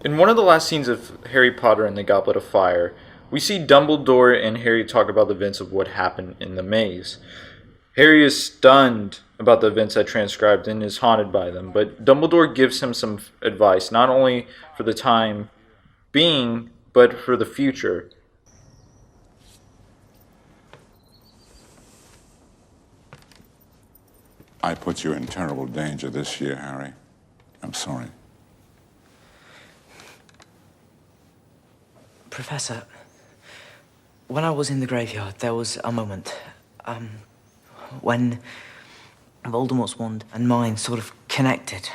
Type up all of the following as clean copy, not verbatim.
In one of the last scenes of Harry Potter and the Goblet of Fire, we see Dumbledore and Harry talk about the events of what happened in the maze. Harry is stunned about the events that transcribed and is haunted by them, but Dumbledore gives him some advice, not only for the time being, but for the future. I put you in terrible danger this year, Harry. I'm sorry. Professor, when I was in the graveyard, there was a moment, when Voldemort's wand and mine sort of connected.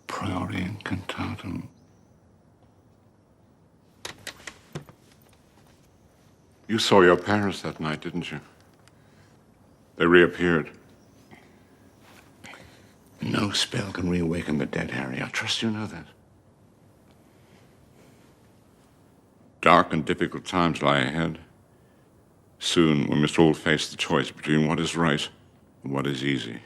Priori incantatum. You saw your parents that night, didn't you? They reappeared. No spell can reawaken the dead, Harry. I trust you know that. Dark and difficult times lie ahead. Soon we must all face the choice between what is right and what is easy.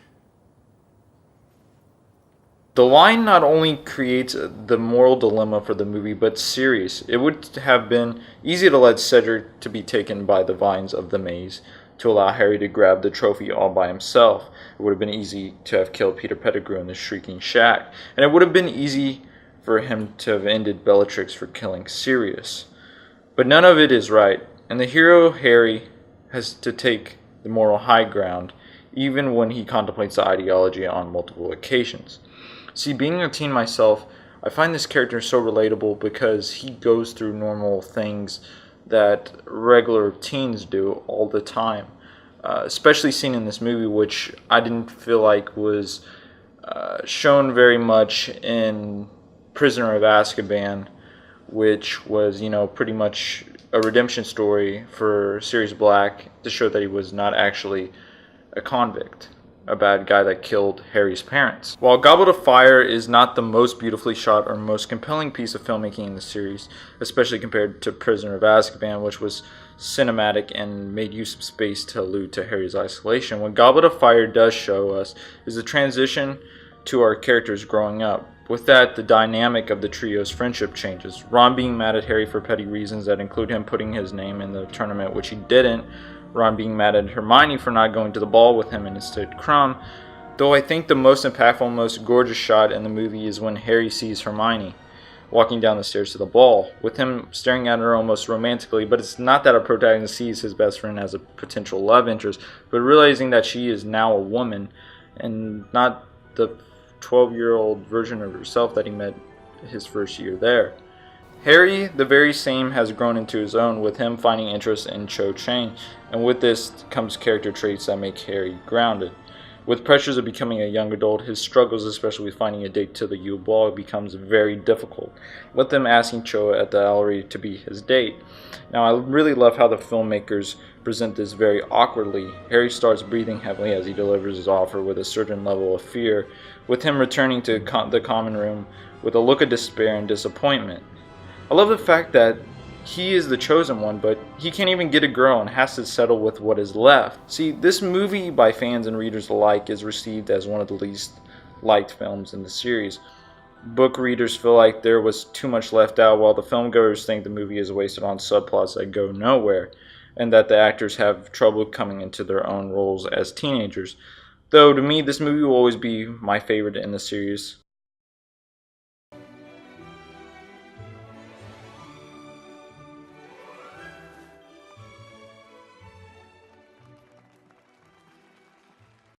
The line not only creates the moral dilemma for the movie, but Sirius. It would have been easy to let Cedric to be taken by the vines of the maze, to allow Harry to grab the trophy all by himself. It would have been easy to have killed Peter Pettigrew in the Shrieking Shack, and it would have been easy for him to have ended Bellatrix for killing Sirius. But none of it is right, and the hero, Harry, has to take the moral high ground, even when he contemplates the ideology on multiple occasions. See, being a teen myself, I find this character so relatable because he goes through normal things that regular teens do all the time. Especially seen in this movie, which I didn't feel like was shown very much in Prisoner of Azkaban, which was, pretty much a redemption story for Sirius Black to show that he was not actually a convict, a bad guy that killed Harry's parents. While Goblet of Fire is not the most beautifully shot or most compelling piece of filmmaking in the series, especially compared to Prisoner of Azkaban, which was cinematic and made use of space to allude to Harry's isolation, what Goblet of Fire does show us is the transition to our characters growing up. With that, the dynamic of the trio's friendship changes. Ron being mad at Harry for petty reasons that include him putting his name in the tournament, which he didn't. Ron being mad at Hermione for not going to the ball with him and instead Crumb. Though I think the most impactful, most gorgeous shot in the movie is when Harry sees Hermione walking down the stairs to the ball, with him staring at her almost romantically, but it's not that a protagonist sees his best friend as a potential love interest, but realizing that she is now a woman and not the 12-year-old version of herself that he met his first year there. Harry, the very same, has grown into his own, with him finding interest in Cho Chang, and with this comes character traits that make Harry grounded. With pressures of becoming a young adult, his struggles, especially with finding a date to the Yule Ball, becomes very difficult, with him asking Cho at the Ellery to be his date. Now, I really love how the filmmakers present this very awkwardly. Harry starts breathing heavily as he delivers his offer with a certain level of fear, with him returning to the common room with a look of despair and disappointment. I love the fact that he is the chosen one, but he can't even get a girl and has to settle with what is left. See, this movie by fans and readers alike is received as one of the least liked films in the series. Book readers feel like there was too much left out, while the filmgoers think the movie is wasted on subplots that go nowhere, and that the actors have trouble coming into their own roles as teenagers. Though to me, this movie will always be my favorite in the series.